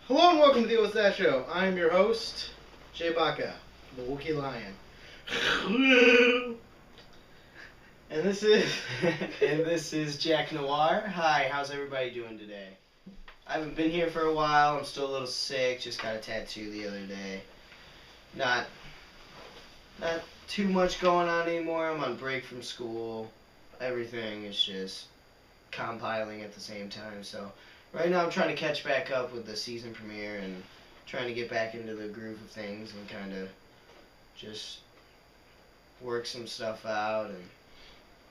Hello and welcome to the What's That Show. I am your host, Jay Baca, the Wookiee Lion. And this is And this is Jack Noir. Hi, how's everybody doing today? I haven't been here for a while. I'm still a little sick. Just got a tattoo the other day. Not too much going on anymore. I'm on break from school. Everything is just compiling at the same time. So right now I'm trying to catch back up with the season premiere and trying to get back into the groove of things and kind of just work some stuff out and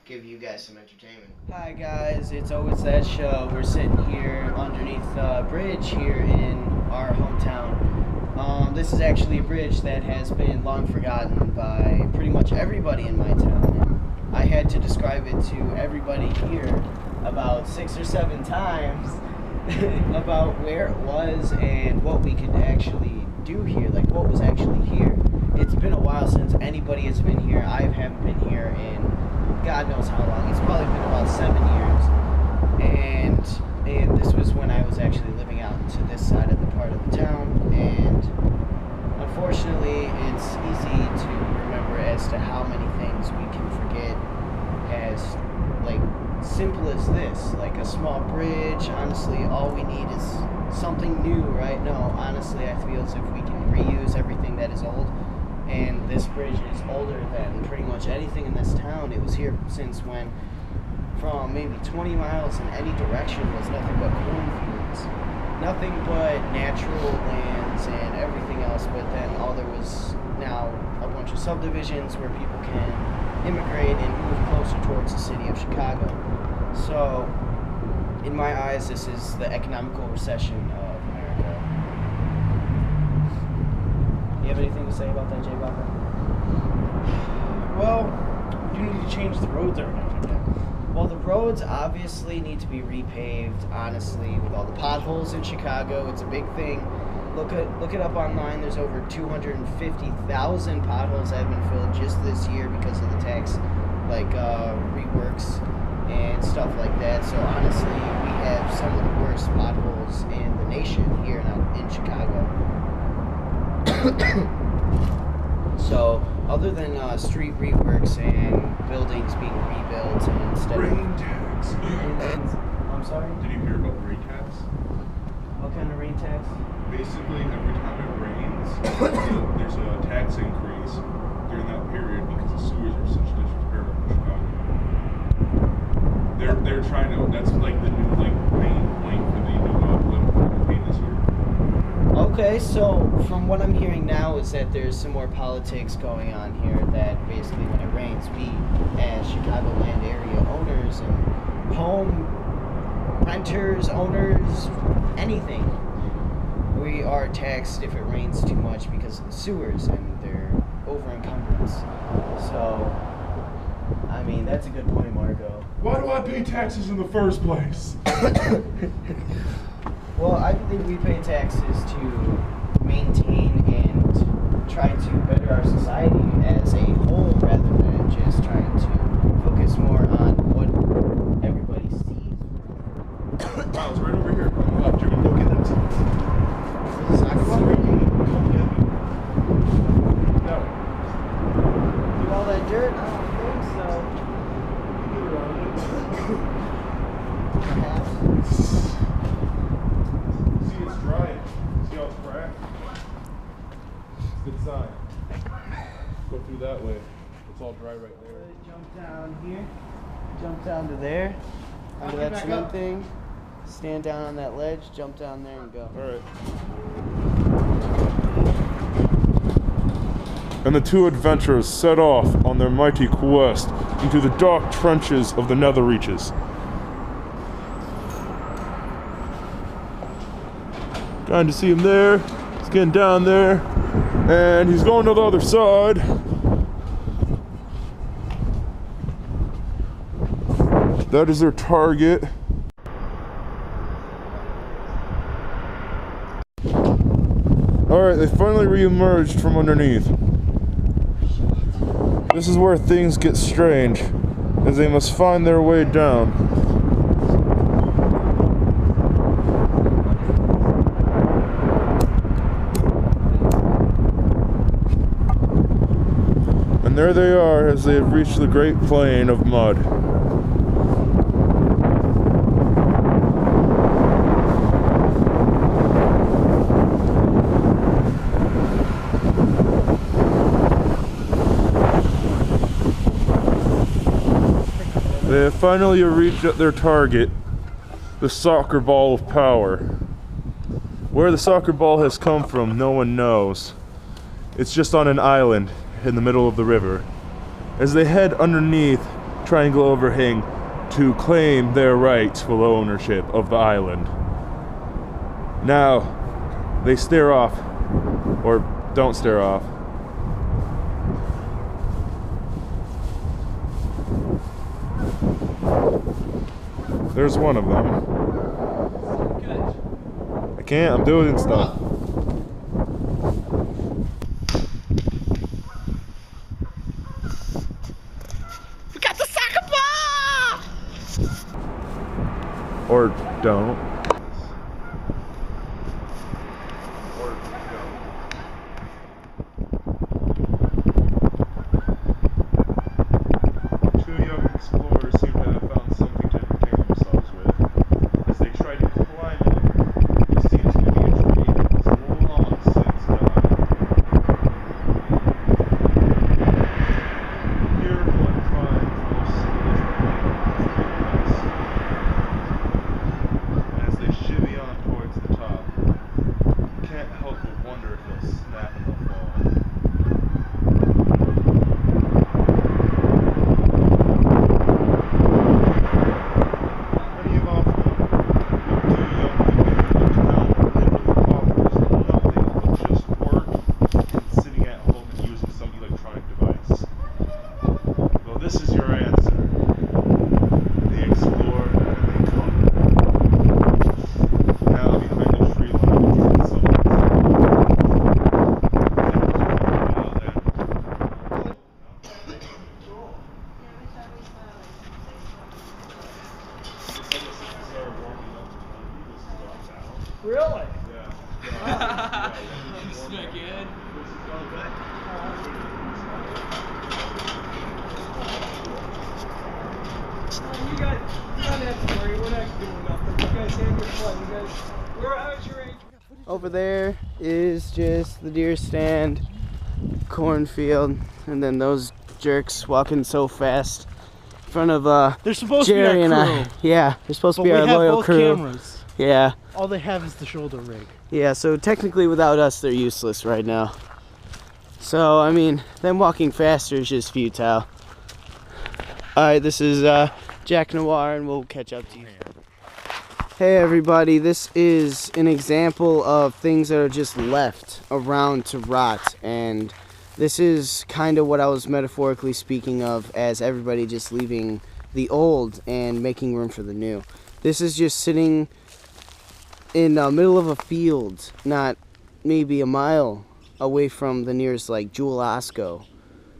give you guys some entertainment. Hi guys, it's Always That Show. We're sitting here underneath the bridge here in our hometown. This is actually a bridge that has been long forgotten by pretty much everybody in my town. And I had to describe it to everybody here about 6 or 7 times about where it was and what we could actually do here, like what was actually here. It's been a while since anybody has been here. I haven't been here in God knows how long. It's probably been about 7 years. And this was when I was actually living out to this side of the part of the town. And unfortunately, it's easy to remember as to how many things we can forget as, like, simple as this. Like a small bridge. Honestly, all we need is something new, right? No, honestly, I feel as if we can reuse everything that is old. And this bridge is older than pretty much anything in this town. It was here since when, from maybe 20 miles in any direction, was nothing but cornfields. Nothing but natural lands and everything else, but then all there was now a bunch of subdivisions where people can immigrate and move closer towards the city of Chicago. So, in my eyes, this is the economical recession of America. You have anything to say about that, Jay Baca? well, you need to change the roads every now and again. Well, the roads obviously need to be repaved, honestly, with all the potholes in Chicago. It's a big thing. Look it up online. There's over 250,000 potholes that have been filled just this year because of the tax, like reworks and stuff like that. So honestly, we have some of the worst potholes in the nation here in Chicago. So, other than street reworks and buildings being rebuilt and instead rain tax. I'm sorry? Did you hear about rain tax? What kind of rain tax? Basically, every time it rains, there's a tax increase during that period because the sewers are such disrepair in Chicago. They're trying to. That's like the new main point for the new political campaign this year. Okay, so from what I'm hearing now is that there's some more politics going on here, that basically when it rains, we as Chicagoland area owners and home renters, owners, anything, we are taxed if it rains too much because of the sewers and their over encumbrance. So, I mean, that's a good point, Margot. Why do I pay taxes in the first place? Well, I believe we pay taxes to maintain and try to better our society as a whole rather than just trying to focus more on what everybody sees. Wow, it's right over here. On the left. You're gonna go get that. Is this soccer ball? Come get it. No. With all that dirt? I don't think so. Perhaps. See, it's drying. See how it's cracked? Good sign. Go through that way. It's all dry right there. Jump down here. Jump down to there. Under get that back cement up. thing. Stand down on that ledge. Jump down there and go. Alright. And the two adventurers set off on their mighty quest into the dark trenches of the nether reaches. Trying to see him there. He's getting down there. And he's going to the other side. That is their target. Alright, they finally re-emerged from underneath. This is where things get strange, as they must find their way down. And there they are as they have reached the great plain of mud. They have finally reached their target, the soccer ball of power. Where the soccer ball has come from, no one knows. It's just on an island in the middle of the river. As they head underneath Triangle Overhang to claim their rightful ownership of the island. Now, they stare off, or don't stare off. There's one of them. I can't, I'm doing stuff. We got the soccer ball! Or don't. Two young explorers seem to have found something to entertain themselves with. As they try to climb it, it seems to be a tree that was long since died. Here one finds most as they shimmy on towards the top. You can't help but wonder if they'll snap and they'll fall. Many have often looked too young to get into town literally offers nothing but just work and sitting at home and using some electronic device. Well, this is your answer. They explore and they conquer. Now behind the tree line is someone's Really? Yeah. It's not good. You guys don't have to worry. We're not doing nothing. You guys have your fun. You guys, we're out your age. Over there is just the deer stand, cornfield, and then those jerks walking so fast in front of They're supposed Jerry to be and our I. crew. Yeah, they're supposed But to be we our have loyal both crew. cameras. Yeah, All they have is the shoulder rig. yeah. So technically, without us, they're useless right now. So I mean, them walking faster is just futile. All right, this is Jack Noir, and we'll catch up to you. Hey everybody, this is an example of things that are just left around to rot, and this is kind of what I was metaphorically speaking of as everybody just leaving the old and making room for the new. This is just sitting in the middle of a field, not maybe a mile away from the nearest like Jewel Osco,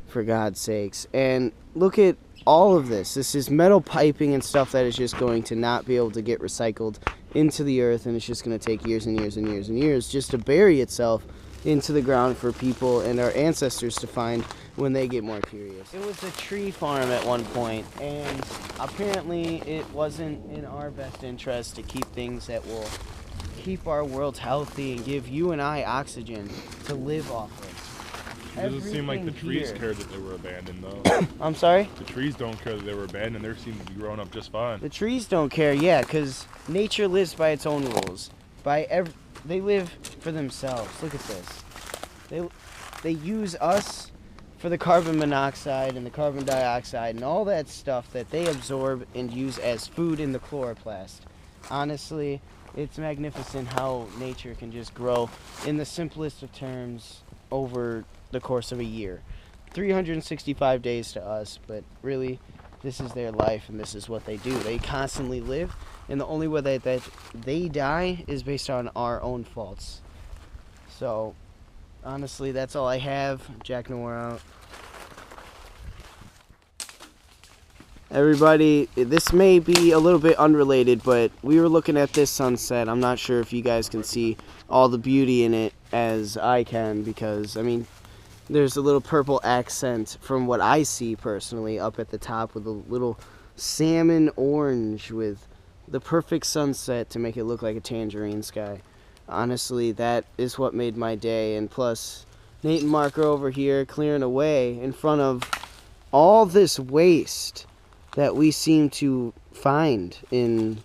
for God's sakes. And look at all of this. This is metal piping and stuff that is just going to not be able to get recycled into the earth, and it's just going to take years and years and years and years just to bury itself into the ground for people and our ancestors to find when they get more curious. It was a tree farm at one point, and apparently it wasn't in our best interest to keep things that will keep our world healthy and give you and I oxygen to live off of. It doesn't seem like the Everything trees here. cared that they were abandoned, though. I'm sorry? The trees don't care that they were abandoned. They seem to be growing up just fine. The trees don't care, yeah, because nature lives by its own rules. They live for themselves. Look at this. They use us for the carbon monoxide and the carbon dioxide and all that stuff that they absorb and use as food in the chloroplast. Honestly, it's magnificent how nature can just grow in the simplest of terms over the course of a year. 365 days to us, but really this is their life and this is what they do. They constantly live, and the only way that they die is based on our own faults. So honestly, that's all I have. Jack Noir out. Everybody, this may be a little bit unrelated, but we were looking at this sunset. I'm not sure if you guys can see all the beauty in it as I can, because I mean, there's a little purple accent from what I see personally up at the top with a little salmon orange with the perfect sunset to make it look like a tangerine sky. Honestly, that is what made my day. And plus, Nate and Mark are over here clearing away in front of all this waste that we seem to find in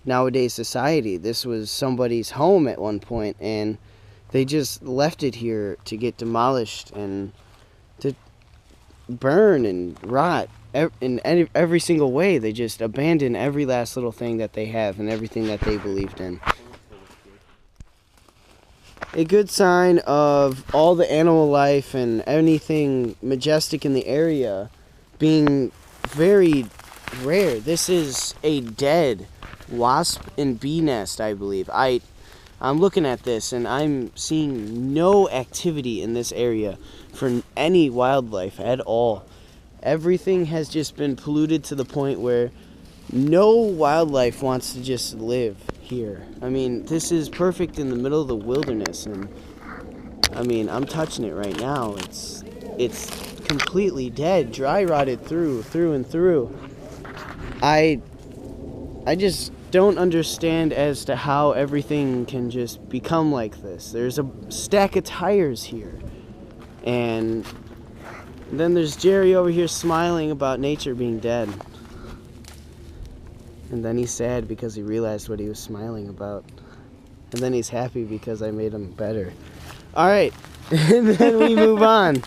nowadays society. This was somebody's home at one point, and they just left it here to get demolished and to burn and rot in every single way. They just abandon every last little thing that they have and everything that they believed in. A good sign of all the animal life and anything majestic in the area being very rare. This is a dead wasp and bee nest, I believe. I'm looking at this and I'm seeing no activity in this area for any wildlife at all. Everything has just been polluted to the point where no wildlife wants to just live here. I mean, this is perfect in the middle of the wilderness, and I mean, I'm touching it right now. It's completely dead, dry rotted through and through. I just don't understand as to how everything can just become like this. There's a stack of tires here, and then there's Jerry over here smiling about nature being dead. And then he's sad because he realized what he was smiling about. And then he's happy because I made him better. Alright, and then we move on.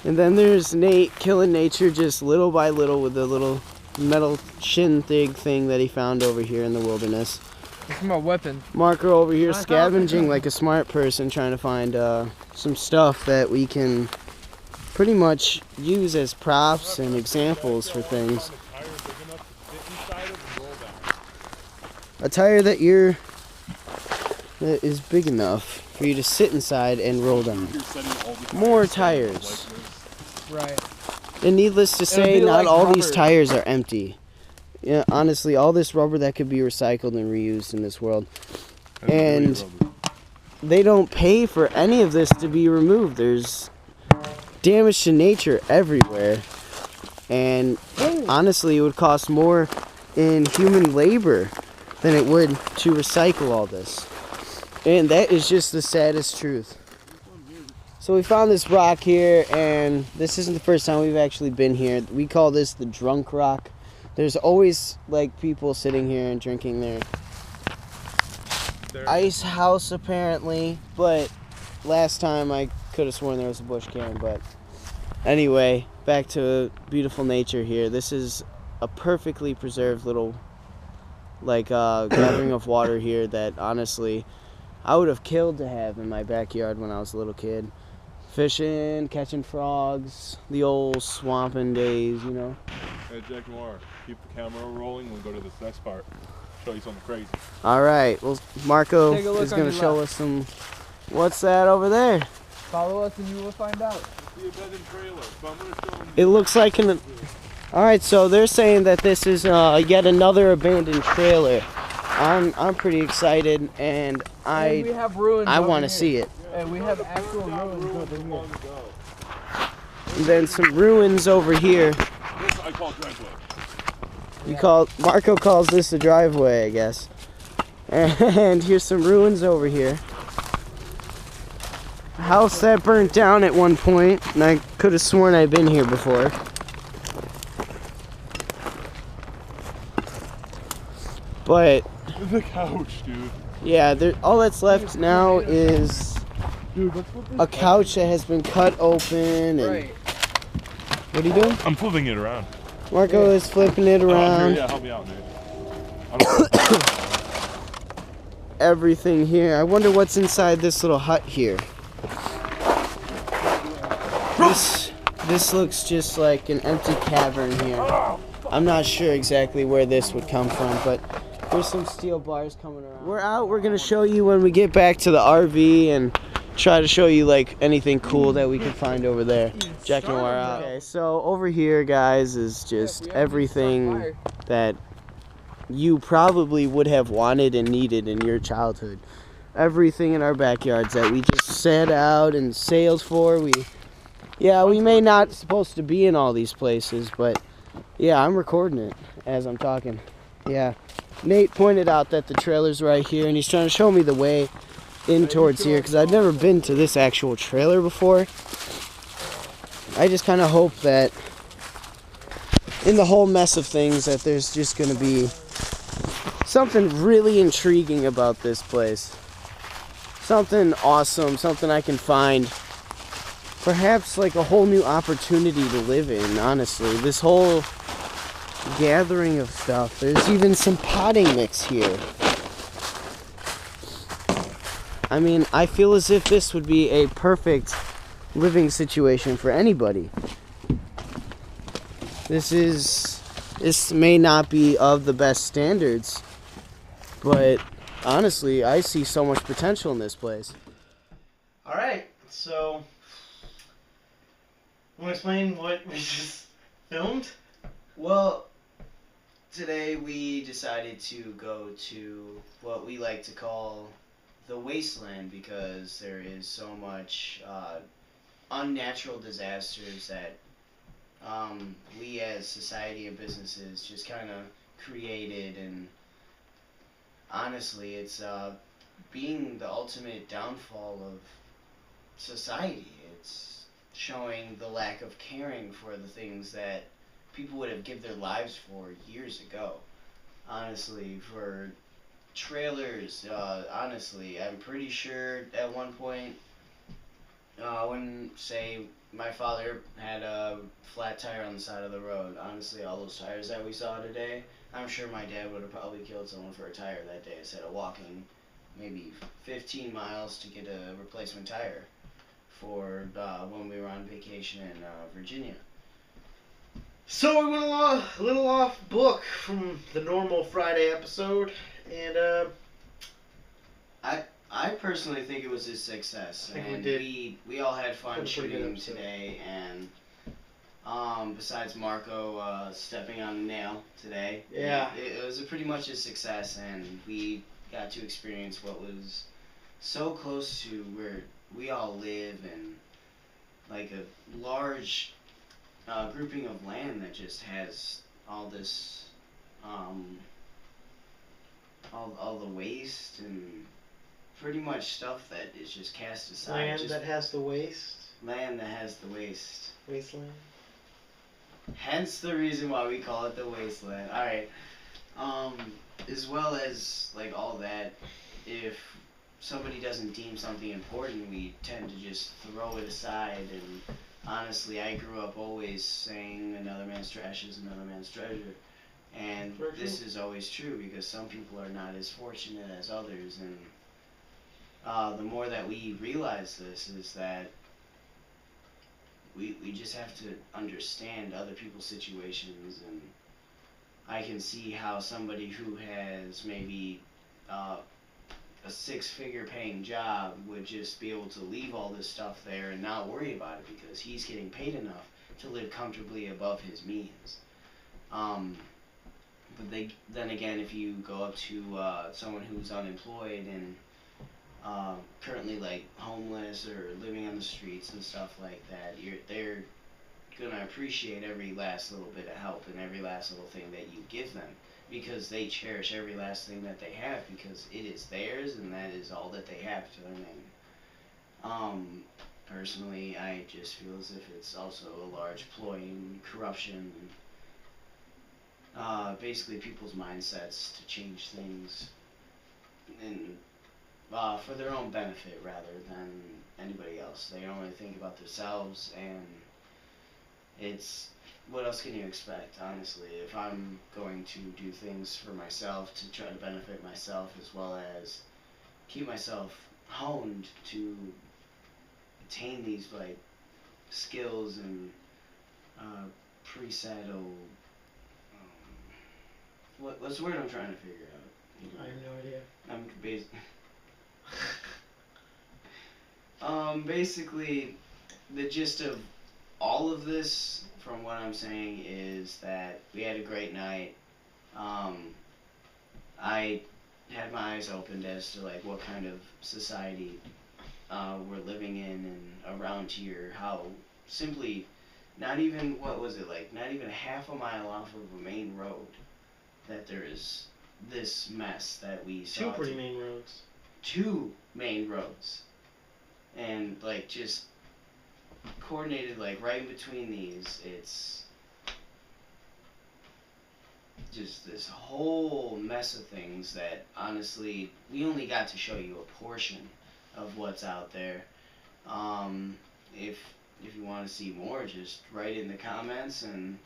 And then there's Nate killing nature just little by little with the little metal shin thing that he found over here in the wilderness. It's my weapon. Marker over here scavenging like a smart person, trying to find some stuff that we can pretty much use as props and examples for things. A tire that is big enough for you to sit inside and roll down. More tires. Right. And needless to say, not like all rubber. these tires are empty. Yeah, honestly, all this rubber that could be recycled and reused in this world. And they don't pay for any of this to be removed. There's damage to nature everywhere. And honestly, it would cost more in human labor than it would to recycle all this. And that is just the saddest truth. So we found this rock here, and this isn't the first time we've actually been here. We call this the drunk rock. There's always like people sitting here and drinking their ice house apparently, but last time I could have sworn there was a bush can. But anyway, back to beautiful nature here. This is a perfectly preserved little gathering of water here that honestly I would have killed to have in my backyard when I was a little kid. Fishing, catching frogs, the old swamping days, you know. Hey, Jack Noir, keep the camera rolling. We'll go to this next part. Show you something crazy. All right. Well, Marco Take a look is on going to your show left. us some. What's that over there? Follow us and you will find out. The abandoned trailer. So I'm gonna show them. It looks like an. All right. So they're saying that this is yet another abandoned trailer. I'm pretty excited, and we I have ruins over want to here. see it. And we have actual ruins over here. And then some ruins over here. This I call driveway. Marco calls this the driveway, I guess. And here's some ruins over here. A house that burnt down at one point, and I could have sworn I'd been here before. But The couch, dude. yeah, all that's left now is Dude, let's flip this. a couch that has been cut open. And Right. what are you doing? I'm flipping it around. Marco is flipping it Oh, here, around. yeah, help me out, dude. I don't- Everything here. I wonder what's inside this little hut here. This looks just like an empty cavern here. I'm not sure exactly where this would come from, but there's some steel bars coming around. We're out. We're gonna show you when we get back to the RV and try to show you like anything cool that we can find over there. Jack Noir out. Okay, so over here, guys, is just everything that you probably would have wanted and needed in your childhood. everything in our backyards that we just set out and sailed for. We may not supposed to be in all these places, but yeah, I'm recording it as I'm talking. Yeah, Nate pointed out that the trailer's right here, and he's trying to show me the way in towards here, because I've never been to this actual trailer before. I just kind of hope that in the whole mess of things that there's just going to be something really intriguing about this place. Something awesome, something I can find. Perhaps like a whole new opportunity to live in, honestly. This whole gathering of stuff. There's even some potting mix here. I mean, I feel as if this would be a perfect living situation for anybody. This may not be of the best standards, but honestly, I see so much potential in this place. Alright, so want to explain what we just filmed? Well, today we decided to go to what we like to call the wasteland, because there is so much unnatural disasters that we as society and businesses just kind of created, and honestly it's being the ultimate downfall of society. It's showing the lack of caring for the things that people would have given their lives for years ago. Honestly, for trailers, honestly, I'm pretty sure at one point, when, say, my father had a flat tire on the side of the road, honestly, all those tires that we saw today, I'm sure my dad would have probably killed someone for a tire that day instead of walking maybe 15 miles to get a replacement tire for when we were on vacation in Virginia. So we went a little off book from the normal Friday episode, and I personally think it was a success, I think we and did. we all had fun Had a pretty good shooting episode. today, and besides Marco stepping on a nail today, Yeah. it was pretty much a success, and we got to experience what was so close to where we all live, and like a large grouping of land that just has all this all the waste and pretty much stuff that is just cast aside. Land just that has the waste. land that has the waste. Wasteland. Hence the reason why we call it the wasteland. Alright. As well as like all that, if somebody doesn't deem something important, we tend to just throw it aside. And honestly, I grew up always saying another man's trash is another man's treasure. And this is always true, because some people are not as fortunate as others, and the more that we realize this is that we just have to understand other people's situations. And I can see how somebody who has maybe a six-figure paying job would just be able to leave all this stuff there and not worry about it, because he's getting paid enough to live comfortably above his means. But then again, if you go up to someone who's unemployed and currently like homeless or living on the streets and stuff like that, they're gonna appreciate every last little bit of help and every last little thing that you give them, because they cherish every last thing that they have, because it is theirs and that is all that they have to their name. Personally, I just feel as if it's also a large ploy in corruption. Basically people's mindsets to change things and for their own benefit rather than anybody else. They only think about themselves, and it's, what else can you expect, honestly? If I'm going to do things for myself to try to benefit myself, as well as keep myself honed to attain these like skills and preset what's the word I'm trying to figure out? I have no idea. Basically, the gist of all of this, from what I'm saying, is that we had a great night. I had my eyes opened as to like what kind of society we're living in and around here. How simply, not even what was it like? Not even half a mile off of a main road, that there is this mess that we saw. Two pretty main roads. Two main roads, and like just coordinated like right in between these. It's just this whole mess of things that honestly we only got to show you a portion of what's out there. If you want to see more, just write in the comments and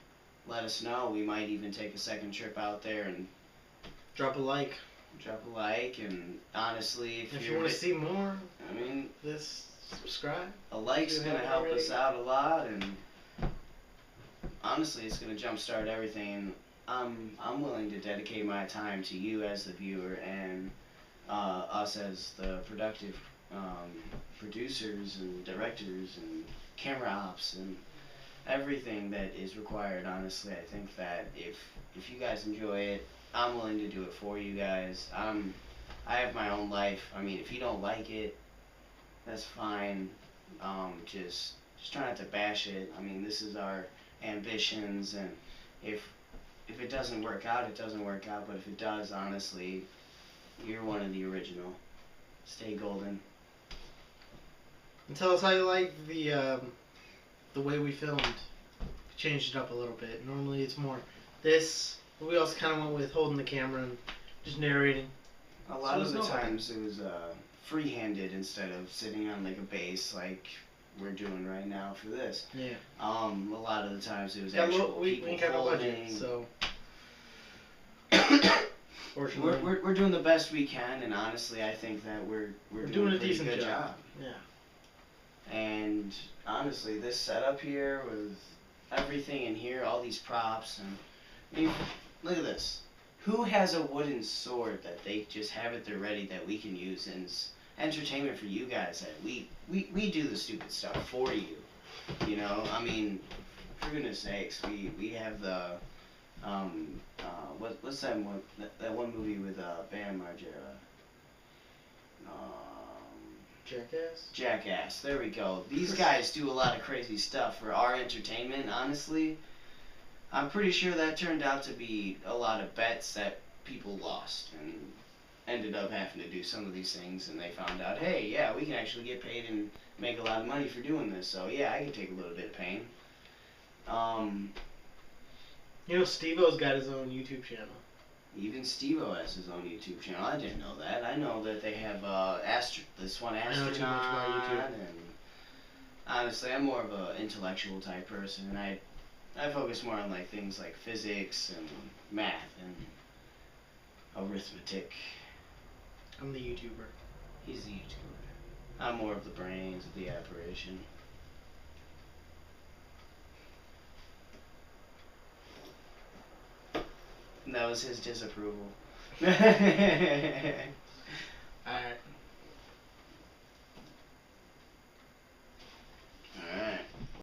let us know. We might even take a second trip out there and Drop a like. And honestly, If you want to see more, I mean, this subscribe. a like's If you gonna haven't help already. us out a lot, and honestly, it's gonna jumpstart everything. I'm willing to dedicate my time to you as the viewer and us as the productive producers and directors and camera ops and everything that is required. Honestly, I think that if you guys enjoy it, I'm willing to do it for you guys. I have my own life. I mean, if you don't like it, that's fine. Just try not to bash it. I mean, this is our ambitions, and if it doesn't work out, it doesn't work out. But if it does, honestly, you're one of the original. Stay golden. And tell us how you like the way we filmed. We changed it up a little bit. Normally it's more this, but we also kind of went with holding the camera and just narrating. A lot of the it's not times it was free-handed instead of sitting on like a base like we're doing right now for this. Yeah. A lot of the times it was Yeah, actual we people got no budget, holding. so. We're doing the best we can, and honestly, I think that we're doing a pretty decent good job. Yeah. And honestly, this setup here with everything in here, all these props, and I mean, look at this. Who has a wooden sword that they just have it there ready that we can use, and it's entertainment for you guys? That we do the stupid stuff for you. You know, I mean, for goodness sakes, we have the what's that one movie with Bam Margera? Jackass. There we go. These guys do a lot of crazy stuff for our entertainment. Honestly, I'm pretty sure that turned out to be a lot of bets that people lost and ended up having to do some of these things, and they found out, hey, yeah, we can actually get paid and make a lot of money for doing this. So yeah, I can take a little bit of pain. You know, Steve-O's got his own YouTube channel. Even Steve-O has his own YouTube channel. I didn't know that. I know that they have this one I know too much about astronaut, YouTube. and honestly, I'm more of an intellectual type person, and I focus more on like things like physics and math and arithmetic. I'm the YouTuber. He's the YouTuber. I'm more of the brains of the operation. And that was his disapproval.